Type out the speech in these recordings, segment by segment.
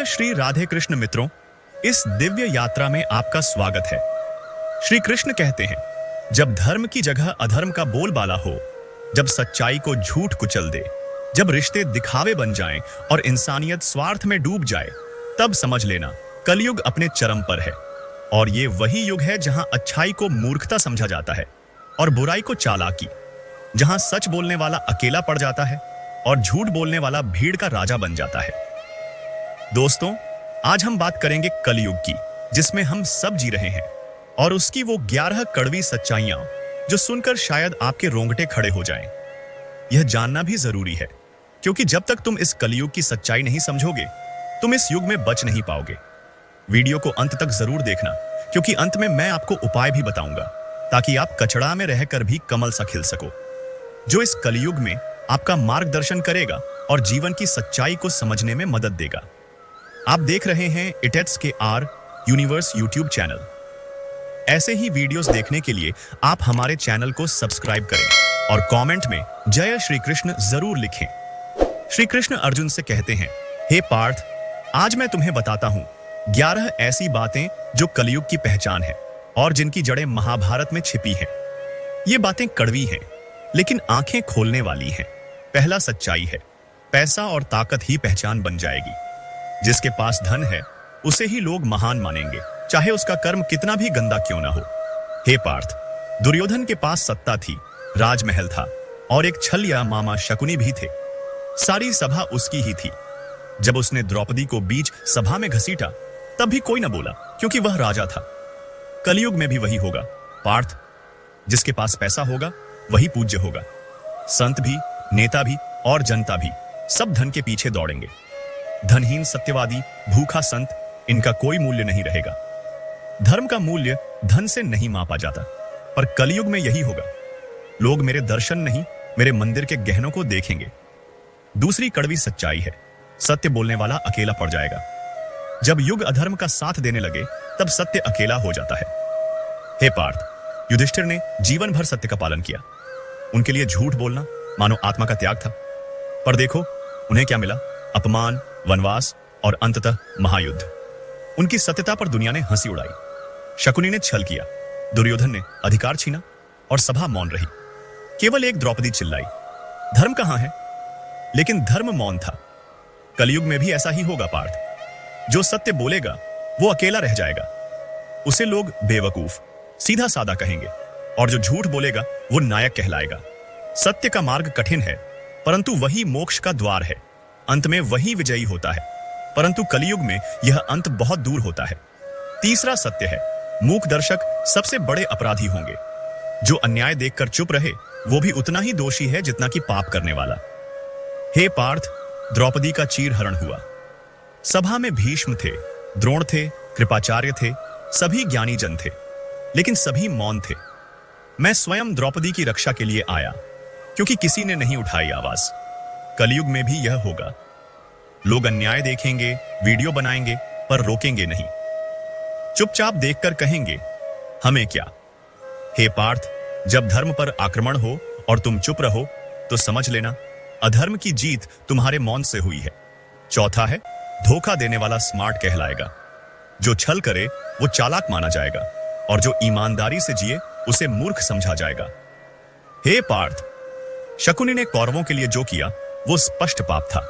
श्री राधे कृष्ण मित्रों, इस दिव्य यात्रा में आपका स्वागत है। श्री कृष्ण कहते हैं, जब धर्म की जगह अधर्म का बोलबाला हो, जब सच्चाई को झूठ कुचल दे, जब रिश्ते दिखावे बन जाएं और इंसानियत स्वार्थ में डूब जाए, तब समझ लेना कलयुग अपने चरम पर है। और ये वही युग है जहां अच्छाई को मूर्खता समझा जाता है और बुराई को चालाकी, जहां सच बोलने वाला अकेला पड़ जाता है और झूठ बोलने वाला भीड़ का राजा बन जाता है। दोस्तों, आज हम बात करेंगे कलयुग की, जिसमें हम सब जी रहे हैं, और उसकी वो 11 कड़वी सच्चाइयां जो सुनकर शायद आपके रोंगटे खड़े हो जाएं। यह जानना भी जरूरी है, क्योंकि जब तक तुम इस कलयुग की सच्चाई नहीं समझोगे, तुम इस युग में बच नहीं पाओगे। वीडियो को अंत तक जरूर देखना, क्योंकि अंत में मैं आपको उपाय भी बताऊंगा, ताकि आप कचड़ा में रहकर भी कमल सा खिल सको, जो इस कलयुग में आपका मार्गदर्शन करेगा और जीवन की सच्चाई को समझने में मदद देगा। आप देख रहे हैं इटेट्स के आर यूनिवर्स यूट्यूब चैनल। ऐसे ही वीडियोस देखने के लिए आप हमारे चैनल को सब्सक्राइब करें और कमेंट में जय श्री कृष्ण जरूर लिखें। श्री कृष्ण अर्जुन से कहते हैं, हे पार्थ, आज मैं तुम्हें बताता हूं 11 ऐसी बातें जो कलयुग की पहचान है और जिनकी जड़ें महाभारत में छिपी हैं। ये बातें कड़वी हैं, लेकिन आंखें खोलने वाली हैं। पहला सच्चाई है, पैसा और ताकत ही पहचान बन जाएगी। जिसके पास धन है, उसे ही लोग महान मानेंगे, चाहे उसका कर्म कितना भी गंदा क्यों ना हो। हे पार्थ, दुर्योधन के पास सत्ता थी, राजमहल था और एक छलिया मामा शकुनी भी थे। सारी सभा उसकी ही थी। जब उसने द्रौपदी को बीच सभा में घसीटा, तब भी कोई न बोला, क्योंकि वह राजा था। कलयुग में भी वही होगा पार्थ। जिसके पास पैसा होगा, वही पूज्य होगा। संत भी, नेता भी और जनता भी सब धन के पीछे दौड़ेंगे। धनहीन सत्यवादी, भूखा संत, इनका कोई मूल्य नहीं रहेगा। धर्म का मूल्य धन से नहीं मापा जाता, पर कलयुग में यही होगा। लोग मेरे दर्शन नहीं, मेरे मंदिर के गहनों को देखेंगे। दूसरी कड़वी सच्चाई है, सत्य बोलने वाला अकेला पड़ जाएगा। जब युग अधर्म का साथ देने लगे, तब सत्य अकेला हो जाता है। हे पार्थ, युधिष्ठिर ने जीवन भर सत्य का पालन किया। उनके लिए झूठ बोलना मानो आत्मा का त्याग था। पर देखो उन्हें क्या मिला, अपमान, वनवास और अंततः महायुद्ध। उनकी सत्यता पर दुनिया ने हंसी उड़ाई। शकुनी ने छल किया, दुर्योधन ने अधिकार छीना और सभा मौन रही। केवल एक द्रौपदी चिल्लाई, धर्म कहां है? लेकिन धर्म मौन था। कलयुग में भी ऐसा ही होगा पार्थ। जो सत्य बोलेगा वो अकेला रह जाएगा। उसे लोग बेवकूफ, सीधा सादा कहेंगे, और जो झूठ बोलेगा वो नायक कहलाएगा। सत्य का मार्ग कठिन है, परंतु वही मोक्ष का द्वार है। अंत में वही विजयी होता है, परंतु कलयुग में यह अंत बहुत दूर होता है। तीसरा सत्य है, मूक दर्शक सबसे बड़े अपराधी होंगे। जो अन्याय देखकर चुप रहे, वो भी उतना ही दोषी है जितना कि पाप करने वाला। हे पार्थ, द्रौपदी का चीरहरण हुआ। सभा में भीष्म थे, द्रोण थे, कृपाचार्य थे, सभी ज्ञानी जन थे, लेकिन सभी मौन थे। मैं स्वयं द्रौपदी की रक्षा के लिए आया, क्योंकि किसी ने नहीं उठाई आवाज। कलयुग में भी यह होगा। लोग अन्याय देखेंगे, वीडियो बनाएंगे, पर रोकेंगे नहीं। चुपचाप देखकर कहेंगे, हमें क्या। हे पार्थ, जब धर्म पर आक्रमण हो और तुम चुप रहो, तो समझ लेना अधर्म की जीत तुम्हारे मौन से हुई है। चौथा है, धोखा देने वाला स्मार्ट कहलाएगा। जो छल करे वो चालाक माना जाएगा, और जो ईमानदारी से जिए उसे मूर्ख समझा जाएगा। हे पार्थ, शकुनी ने कौरवों के लिए जो किया वो स्पष्ट पाप था,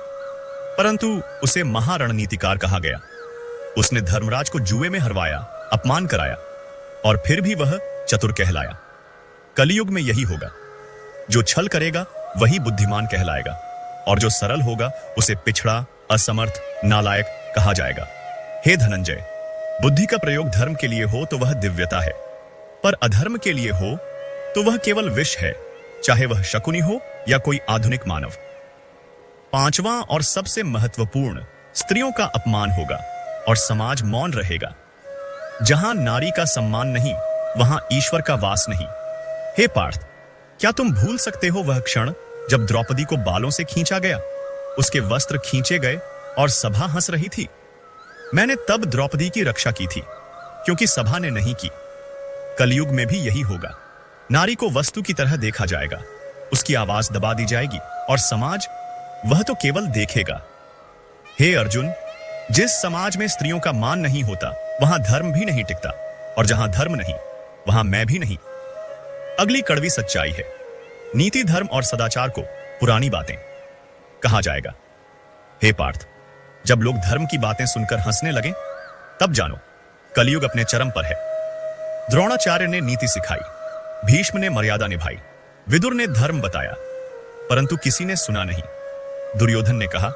परंतु उसे महारणनीतिकार कहा गया। उसने धर्मराज को जुए में हरवाया, अपमान कराया, और फिर भी वह चतुर कहलाया। कलयुग में यही होगा। जो छल करेगा वही बुद्धिमान कहलाएगा, और जो सरल होगा उसे पिछड़ा, असमर्थ, नालायक कहा जाएगा। हे धनंजय, बुद्धि का प्रयोग धर्म के लिए हो तो वह दिव्यता है, पर अधर्म के लिए हो तो वह केवल विष है, चाहे वह शकुनी हो या कोई आधुनिक मानव। पांचवां और सबसे महत्वपूर्ण, स्त्रियों का अपमान होगा और समाज मौन रहेगा। जहां नारी का सम्मान नहीं, वहां ईश्वर का वास नहीं। हे पार्थ, क्या तुम भूल सकते हो वह क्षण जब द्रौपदी को बालों से खींचा गया, उसके वस्त्र खींचे गए और सभा हंस रही थी? मैंने तब द्रौपदी की रक्षा की थी, क्योंकि सभा ने नहीं की। कलयुग में भी यही होगा। नारी को वस्तु की तरह देखा जाएगा, उसकी आवाज दबा दी जाएगी, और समाज वह तो केवल देखेगा। हे अर्जुन, जिस समाज में स्त्रियों का मान नहीं होता वहां धर्म भी नहीं टिकता, और जहां धर्म नहीं वहां मैं भी नहीं। अगली कड़वी सच्चाई है, नीति, धर्म और सदाचार को पुरानी बातें कहा जाएगा। हे पार्थ, जब लोग धर्म की बातें सुनकर हंसने लगे तब जानो कलयुग अपने चरम पर है। द्रोणाचार्य ने नीति सिखाई, भीष्म ने मर्यादा निभाई, विदुर ने धर्म बताया, परंतु किसी ने सुना नहीं। दुर्योधन ने कहा,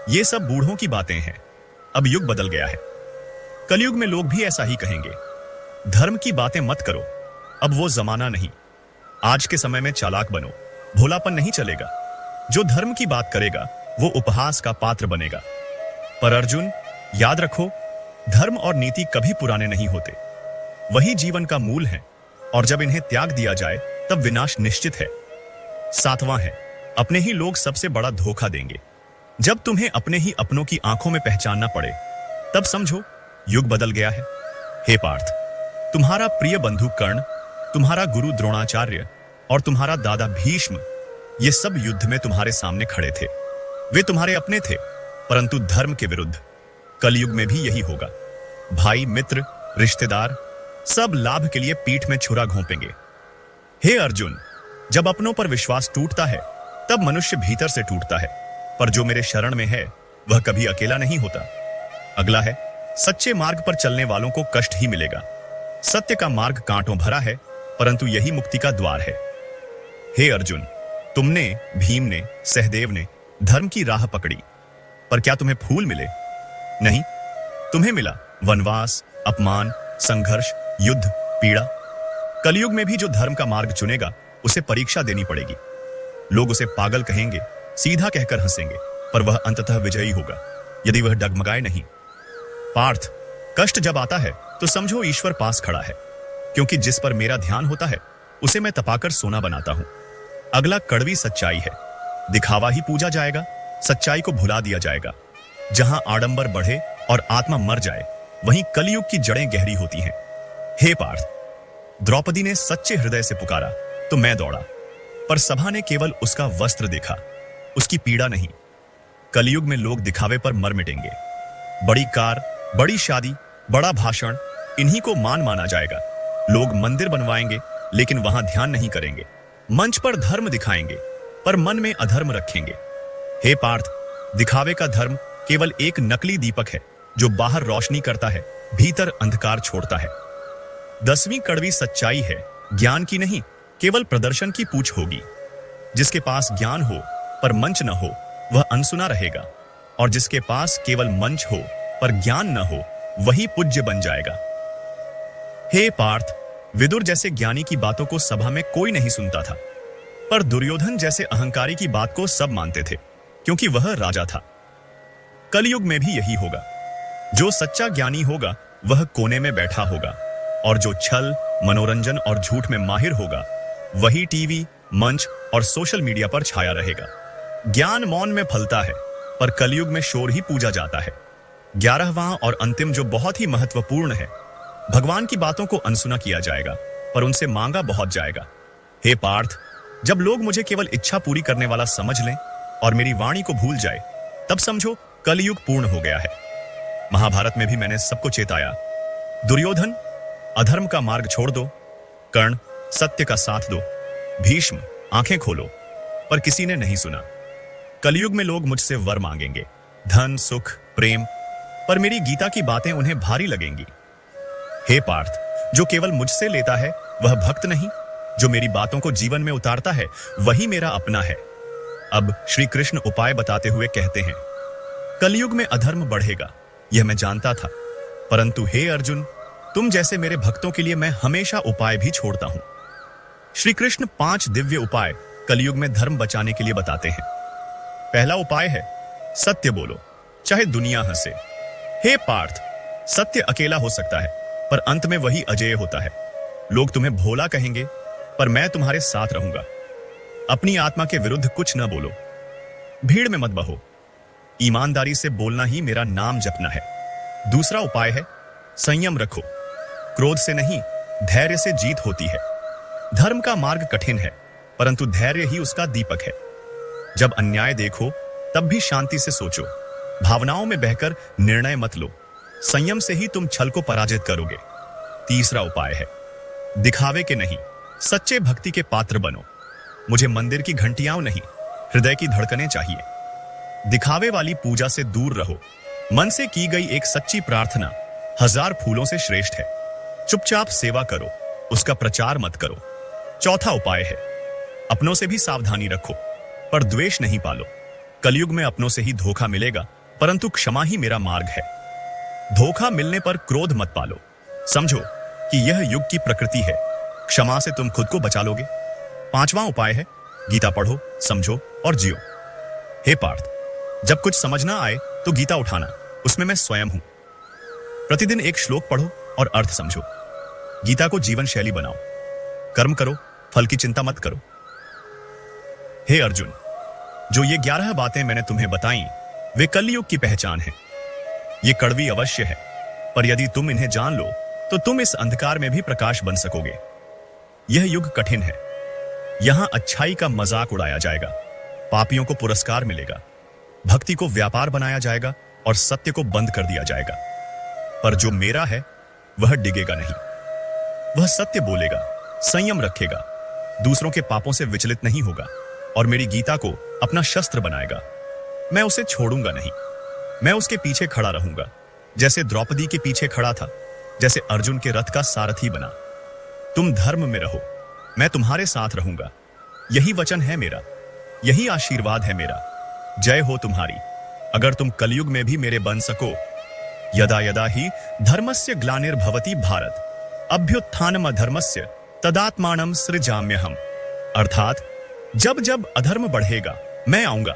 ये सब बूढ़ों की बातें हैं, अब युग बदल गया है। कलयुग में लोग भी ऐसा ही कहेंगे, धर्म की बातें मत करो, अब वो जमाना नहीं। आज के समय में चालाक बनो, भोलापन नहीं चलेगा। जो धर्म की बात करेगा वो उपहास का पात्र बनेगा। पर अर्जुन, याद रखो, धर्म और नीति कभी पुराने नहीं होते, वही जीवन का मूल है, और जब इन्हें त्याग दिया जाए तब विनाश निश्चित है। सातवां है, अपने ही लोग सबसे बड़ा धोखा देंगे। जब तुम्हें अपने ही अपनों की आंखों में पहचानना पड़े तब समझो युग बदल गया है। हे पार्थ, तुम्हारा प्रिय बंधु कर्ण, तुम्हारा गुरु द्रोणाचार्य और तुम्हारा दादा भीष्म, ये सब युद्ध में तुम्हारे सामने खड़े थे। वे तुम्हारे अपने थे, परंतु धर्म के विरुद्ध। कलयुग में भी यही होगा। भाई, मित्र, रिश्तेदार सब लाभ के लिए पीठ में छुरा घोंपेंगे। हे अर्जुन, जब अपनों पर विश्वास टूटता है तब मनुष्य भीतर से टूटता है, पर जो मेरे शरण में है वह कभी अकेला नहीं होता। अगला है, सच्चे मार्ग पर चलने वालों को कष्ट ही मिलेगा। सत्य का मार्ग कांटों भरा है, परंतु यही मुक्ति का द्वार है। हे अर्जुन, तुमने, भीम ने, सहदेव ने धर्म की राह पकड़ी, पर क्या तुम्हें फूल मिले? नहीं, तुम्हें मिला वनवास, अपमान, संघर्ष, युद्ध, पीड़ा। कलयुग में भी जो धर्म का मार्ग चुनेगा उसे परीक्षा देनी पड़ेगी। लोग उसे पागल कहेंगे, सीधा कहकर हंसेंगे, पर वह अंततः विजयी होगा यदि वह डगमगाए नहीं। पार्थ, कष्ट जब आता है तो समझो ईश्वर पास खड़ा है, क्योंकि जिस पर मेरा ध्यान होता है उसे मैं तपाकर सोना बनाता हूं। अगला कड़वी सच्चाई है, दिखावा ही पूजा जाएगा, सच्चाई को भुला दिया जाएगा। जहां आडंबर बढ़े और आत्मा मर जाए वहीं कलयुग की जड़ें गहरी होती हैं। हे पार्थ, द्रौपदी ने सच्चे हृदय से पुकारा तो मैं दौड़ा, पर सभा ने केवल उसका वस्त्र देखा, उसकी पीड़ा नहीं। कलयुग में लोग दिखावे पर मर मिटेंगे। बड़ी कार, बड़ी शादी, बड़ा भाषण, इन्हीं को मान माना जाएगा। लोग मंदिर बनवाएंगे लेकिन वहां ध्यान नहीं करेंगे। मंच पर धर्म दिखाएंगे पर मन में अधर्म रखेंगे। हे पार्थ, दिखावे का धर्म केवल एक नकली दीपक है जो बाहर रोशनी करता है, भीतर अंधकार छोड़ता है। 10वीं कड़वी सच्चाई है, ज्ञान की नहीं, केवल प्रदर्शन की पूछ होगी। जिसके पास ज्ञान हो पर मंच न हो वह अनसुना रहेगा, और जिसके पास केवल मंच हो पर ज्ञान न हो वही पूज्य बन जाएगा। हे पार्थ, विदुर जैसे ज्ञानी की बातों को सभा में कोई नहीं सुनता था, पर दुर्योधन जैसे अहंकारी की बात को सब मानते थे, क्योंकि वह राजा था। कलयुग में भी यही होगा। जो सच्चा ज्ञानी होगा वह कोने में बैठा होगा, और जो छल, मनोरंजन और झूठ में माहिर होगा वही टीवी, मंच और सोशल मीडिया पर छाया रहेगा। ज्ञान मौन में फलता है, पर कलयुग में शोर ही पूजा जाता है। 11वां और अंतिम, जो बहुत ही महत्वपूर्ण है, भगवान की बातों को अनसुना किया जाएगा पर उनसे मांगा बहुत जाएगा। हे पार्थ, जब लोग मुझे केवल इच्छा पूरी करने वाला समझ लें और मेरी वाणी को भूल जाए तब समझो कलयुग पूर्ण हो गया है। महाभारत में भी मैंने सबको चेताया, दुर्योधन, अधर्म का मार्ग छोड़ दो, कर्ण, सत्य का साथ दो, भीष्म, आंखें खोलो, पर किसी ने नहीं सुना। कलयुग में लोग मुझसे वर मांगेंगे, धन, सुख, प्रेम, पर मेरी गीता की बातें उन्हें भारी लगेंगी। हे पार्थ, जो केवल मुझसे लेता है वह भक्त नहीं, जो मेरी बातों को जीवन में उतारता है वही मेरा अपना है। अब श्री कृष्ण उपाय बताते हुए कहते हैं, कलयुग में अधर्म बढ़ेगा, यह मैं जानता था, परंतु हे अर्जुन, तुम जैसे मेरे भक्तों के लिए मैं हमेशा उपाय भी छोड़ता हूं। श्री कृष्ण 5 दिव्य उपाय कलयुग में धर्म बचाने के लिए बताते हैं। पहला उपाय है, सत्य बोलो, चाहे दुनिया हंसे। हे पार्थ, सत्य अकेला हो सकता है, पर अंत में वही अजेय होता है। लोग तुम्हें भोला कहेंगे, पर मैं तुम्हारे साथ रहूंगा। अपनी आत्मा के विरुद्ध कुछ न बोलो, भीड़ में मत बहो, ईमानदारी से बोलना ही मेरा नाम जपना है। दूसरा उपाय है, संयम रखो, क्रोध से नहीं, धैर्य से जीत होती है। धर्म का मार्ग कठिन है, परंतु धैर्य ही उसका दीपक है। जब अन्याय देखो तब भी शांति से सोचो, भावनाओं में बहकर निर्णय मत लो। संयम से ही तुम छल को पराजित करोगे। तीसरा उपाय है, दिखावे के नहीं, सच्चे भक्ति के पात्र बनो। मुझे मंदिर की घंटियां नहीं, हृदय की धड़कनें चाहिए। दिखावे वाली पूजा से दूर रहो। मन से की गई एक सच्ची प्रार्थना हजार फूलों से श्रेष्ठ है। चुपचाप सेवा करो, उसका प्रचार मत करो। चौथा उपाय है, अपनों से भी सावधानी रखो, पर द्वेष नहीं पालो। कलयुग में अपनों से ही धोखा मिलेगा, परंतु क्षमा ही मेरा मार्ग है। धोखा मिलने पर क्रोध मत पालो। समझो कि यह युग की प्रकृति है। क्षमा से तुम खुद को बचा लोगे। पांचवा उपाय है, गीता पढ़ो, समझो और जियो। हे पार्थ, जब कुछ समझ ना आए तो गीता उठाना, उसमें मैं स्वयं हूं। प्रतिदिन एक श्लोक पढ़ो और अर्थ समझो। गीता को जीवन शैली बनाओ। कर्म करो, फल की चिंता मत करो। हे अर्जुन, जो ये 11 बातें मैंने तुम्हें बताई, वे कलयुग की पहचान है। ये कड़वी अवश्य है, पर यदि तुम इन्हें जान लो तो तुम इस अंधकार में भी प्रकाश बन सकोगे। यह युग कठिन है। यहां अच्छाई का मजाक उड़ाया जाएगा, पापियों को पुरस्कार मिलेगा, भक्ति को व्यापार बनाया जाएगा और सत्य को बंद कर दिया जाएगा। पर जो मेरा है वह डिगेगा नहीं। वह सत्य बोलेगा, संयम रखेगा, दूसरों के पापों से विचलित नहीं होगा और मेरी गीता को अपना शस्त्र बनाएगा। मैं उसे छोड़ूंगा नहीं। मैं उसके पीछे खड़ा रहूंगा, जैसे द्रौपदी के पीछे खड़ा था, जैसे अर्जुन के रथ का सारथी बना। तुम धर्म में रहो, मैं तुम्हारे साथ रहूंगा। यही वचन है मेरा, यही आशीर्वाद है मेरा। जय हो तुम्हारी, अगर तुम कलयुग में भी मेरे बन सको। यदा यदा ही धर्मस्य ग्लानिर्भवति भारत, अभ्युत्थानम अधर्मस्य तदात्मानं सृजाम्यहम्। अर्थात जब जब अधर्म बढ़ेगा मैं आऊंगा,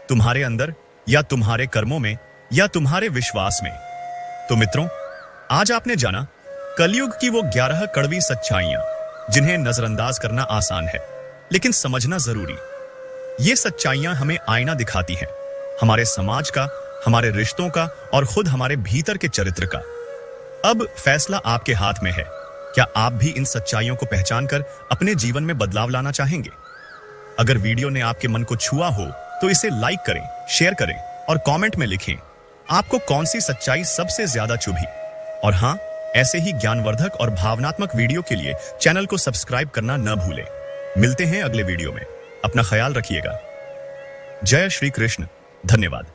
तुम्हारे अंदर या तुम्हारे कर्मों में या तुम्हारे विश्वास में। तो मित्रों, आज आपने जाना कलयुग की वो 11 कड़वी सच्चाइयां जिन्हें नजरअंदाज करना आसान है, लेकिन समझना जरूरी। ये सच्चाइयां हमें आईना दिखाती हैं, हमारे समाज का, हमारे रिश्तों का और खुद हमारे भीतर के चरित्र का। अब फैसला आपके हाथ में है। क्या आप भी इन सच्चाइयों को पहचान कर अपने जीवन में बदलाव लाना चाहेंगे? अगर वीडियो ने आपके मन को छुआ हो तो इसे लाइक करें, शेयर करें और कमेंट में लिखें आपको कौन सी सच्चाई सबसे ज्यादा चुभी। और हाँ, ऐसे ही ज्ञानवर्धक और भावनात्मक वीडियो के लिए चैनल को सब्सक्राइब करना न भूलें। मिलते हैं अगले वीडियो में। अपना ख्याल रखिएगा। जय श्री कृष्ण। धन्यवाद।